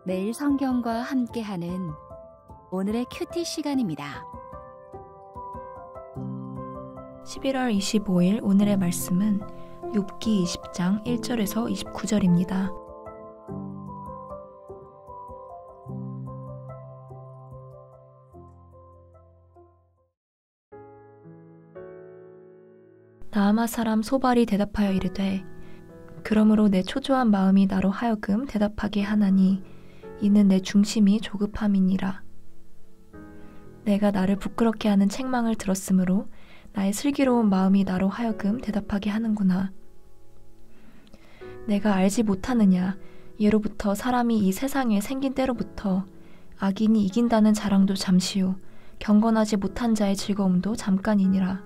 매일 성경과 함께하는 오늘의 큐티 시간입니다. 11월 25일 오늘의 말씀은 욥기 20장 1절에서 29절입니다. 나아마 사람 소발이 대답하여 이르되 그러므로 내 초조한 마음이 나로 하여금 대답하게 하나니 이는 내 중심이 조급함이니라. 내가 나를 부끄럽게 하는 책망을 들었으므로 나의 슬기로운 마음이 나로 하여금 대답하게 하는구나. 내가 알지 못하느냐. 예로부터 사람이 이 세상에 생긴 때로부터 악인이 이긴다는 자랑도 잠시요 경건하지 못한 자의 즐거움도 잠깐이니라.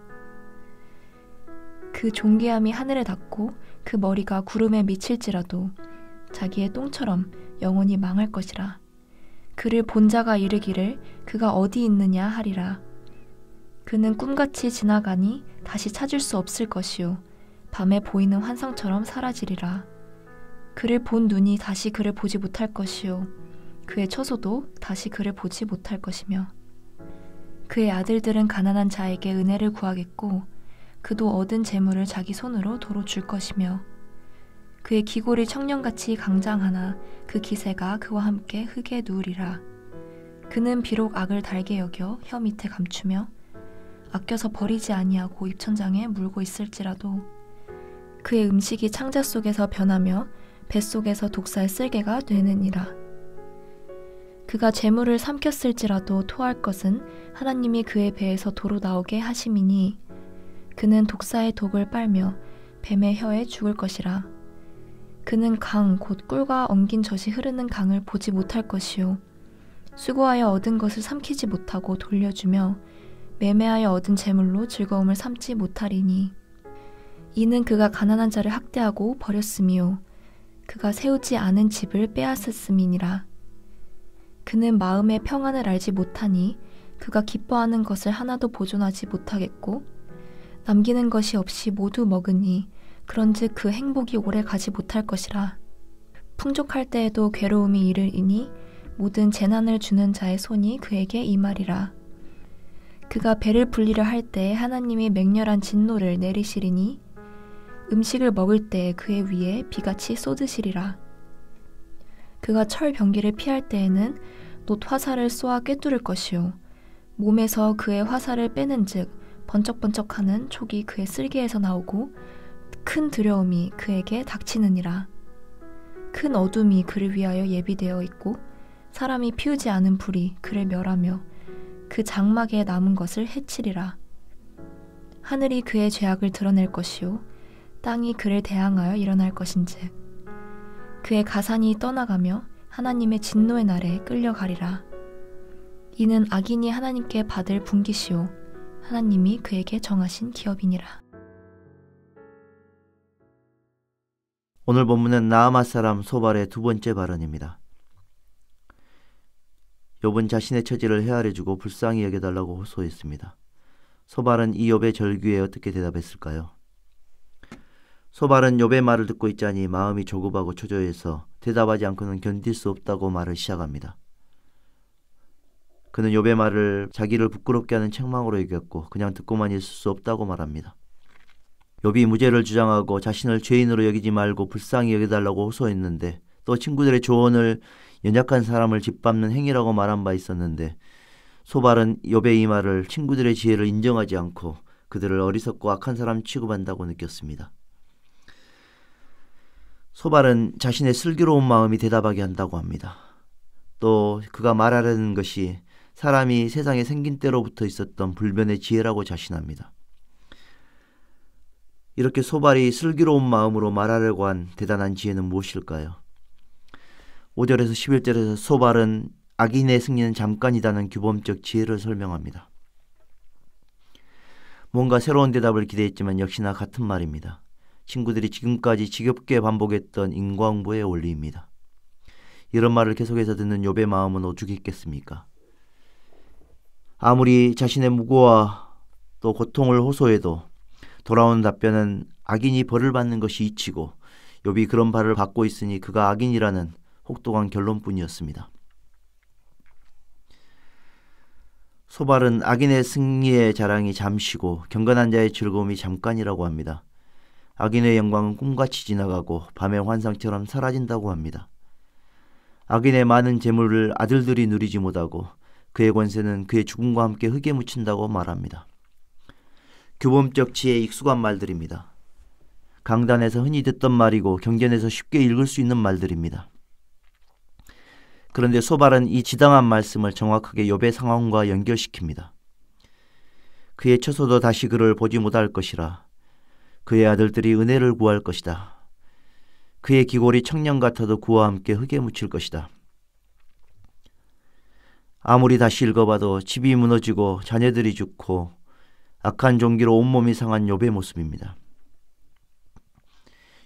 그 존귀함이 하늘에 닿고 그 머리가 구름에 미칠지라도 자기의 똥처럼 영원히 망할 것이라. 그를 본 자가 이르기를 그가 어디 있느냐 하리라. 그는 꿈같이 지나가니 다시 찾을 수 없을 것이요 밤에 보이는 환상처럼 사라지리라. 그를 본 눈이 다시 그를 보지 못할 것이요 그의 처소도 다시 그를 보지 못할 것이며 그의 아들들은 가난한 자에게 은혜를 구하겠고 그도 얻은 재물을 자기 손으로 도로 줄 것이며 그의 기골이 청년같이 강장하나 그 기세가 그와 함께 흙에 누우리라. 그는 비록 악을 달게 여겨 혀 밑에 감추며 아껴서 버리지 아니하고 입천장에 물고 있을지라도 그의 음식이 창자 속에서 변하며 뱃속에서 독사의 쓸개가 되느니라. 그가 재물을 삼켰을지라도 토할 것은 하나님이 그의 배에서 도로 나오게 하심이니 그는 독사의 독을 빨며 뱀의 혀에 죽을 것이라. 그는 강 곧 꿀과 엉긴 젖이 흐르는 강을 보지 못할 것이요 수고하여 얻은 것을 삼키지 못하고 돌려주며 매매하여 얻은 재물로 즐거움을 삼지 못하리니 이는 그가 가난한 자를 학대하고 버렸으며 그가 세우지 않은 집을 빼앗았음이니라. 그는 마음의 평안을 알지 못하니 그가 기뻐하는 것을 하나도 보존하지 못하겠고 남기는 것이 없이 모두 먹으니 그런즉 그 행복이 오래 가지 못할 것이라. 풍족할 때에도 괴로움이 이르리니 모든 재난을 주는 자의 손이 그에게 임하리라. 그가 배를 불리려 할 때에 하나님이 맹렬한 진노를 내리시리니 음식을 먹을 때에 그의 위에 비같이 쏟으시리라. 그가 철 병기를 피할 때에는 놋 화살을 쏘아 꿰뚫을 것이요 몸에서 그의 화살을 빼는즉 번쩍번쩍하는 촉이 그의 쓸개에서 나오고 큰 두려움이 그에게 닥치느니라. 큰 어둠이 그를 위하여 예비되어 있고 사람이 피우지 않은 불이 그를 멸하며 그 장막에 남은 것을 해치리라. 하늘이 그의 죄악을 드러낼 것이요 땅이 그를 대항하여 일어날 것인즉 그의 가산이 떠나가며 하나님의 진노의 날에 끌려가리라. 이는 악인이 하나님께 받을 분깃이요 하나님이 그에게 정하신 기업이니라. 오늘 본문은 나아마 사람 소발의 두 번째 발언입니다. 욥은 자신의 처지를 헤아려주고 불쌍히 여겨달라고 호소했습니다. 소발은 이 욥의 절규에 어떻게 대답했을까요? 소발은 욥의 말을 듣고 있자니 마음이 조급하고 초조해서 대답하지 않고는 견딜 수 없다고 말을 시작합니다. 그는 욥의 말을 자기를 부끄럽게 하는 책망으로 여겼고 그냥 듣고만 있을 수 없다고 말합니다. 욥이 무죄를 주장하고 자신을 죄인으로 여기지 말고 불쌍히 여겨달라고 호소했는데 또 친구들의 조언을 연약한 사람을 짓밟는 행위라고 말한 바 있었는데 소발은 욥의 이 말을 친구들의 지혜를 인정하지 않고 그들을 어리석고 악한 사람 취급한다고 느꼈습니다. 소발은 자신의 슬기로운 마음이 대답하게 한다고 합니다. 또 그가 말하려는 것이 사람이 세상에 생긴 때로부터 있었던 불변의 지혜라고 자신합니다. 이렇게 소발이 슬기로운 마음으로 말하려고 한 대단한 지혜는 무엇일까요? 5절에서 11절에서 소발은 악인의 승리는 잠깐이다는 규범적 지혜를 설명합니다. 뭔가 새로운 대답을 기대했지만 역시나 같은 말입니다. 친구들이 지금까지 지겹게 반복했던 인과응보의 원리입니다. 이런 말을 계속해서 듣는 욥의 마음은 오죽했겠습니까? 아무리 자신의 무고와 또 고통을 호소해도 돌아오는 답변은 악인이 벌을 받는 것이 이치고 욥이 그런 발을 받고 있으니 그가 악인이라는 혹독한 결론뿐이었습니다. 소발은 악인의 승리의 자랑이 잠시고 경건한 자의 즐거움이 잠깐이라고 합니다. 악인의 영광은 꿈같이 지나가고 밤의 환상처럼 사라진다고 합니다. 악인의 많은 재물을 아들들이 누리지 못하고 그의 권세는 그의 죽음과 함께 흙에 묻힌다고 말합니다. 교범적 지혜에 익숙한 말들입니다. 강단에서 흔히 듣던 말이고 경전에서 쉽게 읽을 수 있는 말들입니다. 그런데 소발은 이 지당한 말씀을 정확하게 욥의 상황과 연결시킵니다. 그의 처소도 다시 그를 보지 못할 것이라. 그의 아들들이 은혜를 구할 것이다. 그의 기골이 청년 같아도 그와 함께 흙에 묻힐 것이다. 아무리 다시 읽어봐도 집이 무너지고 자녀들이 죽고 악한 종기로 온몸이 상한 욥의 모습입니다.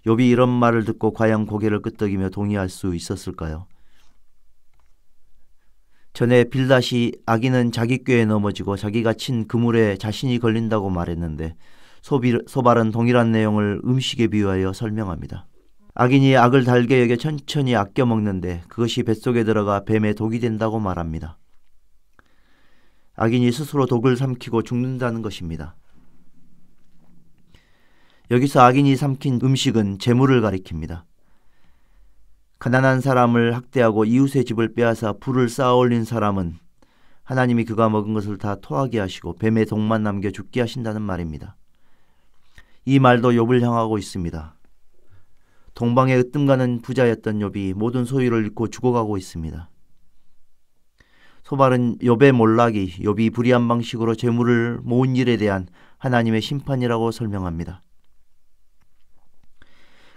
욥이 이런 말을 듣고 과연 고개를 끄덕이며 동의할 수 있었을까요? 전에 빌닷이 악인은 자기 꾀에 넘어지고 자기가 친 그물에 자신이 걸린다고 말했는데 소발은 동일한 내용을 음식에 비유하여 설명합니다. 악인이 악을 달게 여겨 천천히 아껴 먹는데 그것이 뱃속에 들어가 뱀에 독이 된다고 말합니다. 악인이 스스로 독을 삼키고 죽는다는 것입니다. 여기서 악인이 삼킨 음식은 재물을 가리킵니다. 가난한 사람을 학대하고 이웃의 집을 빼앗아 불을 쌓아올린 사람은 하나님이 그가 먹은 것을 다 토하게 하시고 뱀의 독만 남겨 죽게 하신다는 말입니다. 이 말도 욥을 향하고 있습니다. 동방에 으뜸가는 부자였던 욥이 모든 소유를 잃고 죽어가고 있습니다. 소발은 욥의 몰락이 욥이 불의한 방식으로 재물을 모은 일에 대한 하나님의 심판이라고 설명합니다.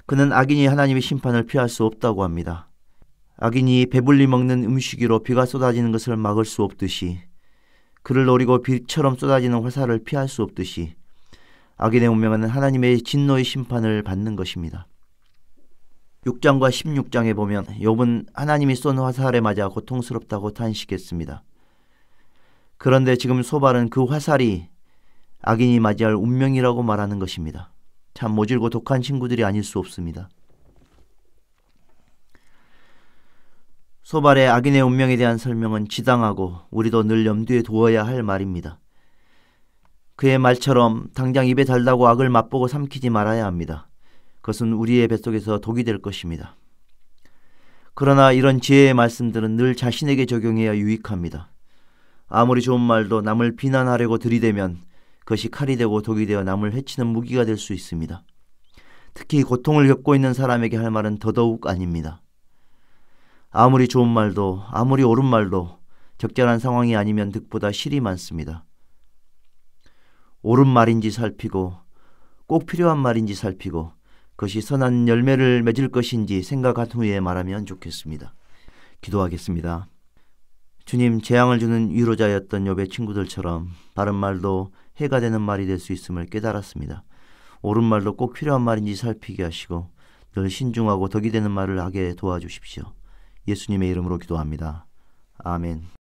그는 악인이 하나님의 심판을 피할 수 없다고 합니다. 악인이 배불리 먹는 음식 위로 비가 쏟아지는 것을 막을 수 없듯이 그를 노리고 비처럼 쏟아지는 화살을 피할 수 없듯이 악인의 운명은 하나님의 진노의 심판을 받는 것입니다. 6장과 16장에 보면 욥은 하나님이 쏜 화살에 맞아 고통스럽다고 탄식했습니다. 그런데 지금 소발은 그 화살이 악인이 맞이할 운명이라고 말하는 것입니다. 참 모질고 독한 친구들이 아닐 수 없습니다. 소발의 악인의 운명에 대한 설명은 지당하고 우리도 늘 염두에 두어야 할 말입니다. 그의 말처럼 당장 입에 달다고 악을 맛보고 삼키지 말아야 합니다. 그것은 우리의 뱃속에서 독이 될 것입니다. 그러나 이런 지혜의 말씀들은 늘 자신에게 적용해야 유익합니다. 아무리 좋은 말도 남을 비난하려고 들이대면 그것이 칼이 되고 독이 되어 남을 해치는 무기가 될 수 있습니다. 특히 고통을 겪고 있는 사람에게 할 말은 더더욱 아닙니다. 아무리 좋은 말도 아무리 옳은 말도 적절한 상황이 아니면 득보다 실이 많습니다. 옳은 말인지 살피고 꼭 필요한 말인지 살피고 그것이 선한 열매를 맺을 것인지 생각한 후에 말하면 좋겠습니다. 기도하겠습니다. 주님, 재앙을 주는 위로자였던 욥의 친구들처럼 바른 말도 해가 되는 말이 될 수 있음을 깨달았습니다. 옳은 말도 꼭 필요한 말인지 살피게 하시고 늘 신중하고 덕이 되는 말을 하게 도와주십시오. 예수님의 이름으로 기도합니다. 아멘.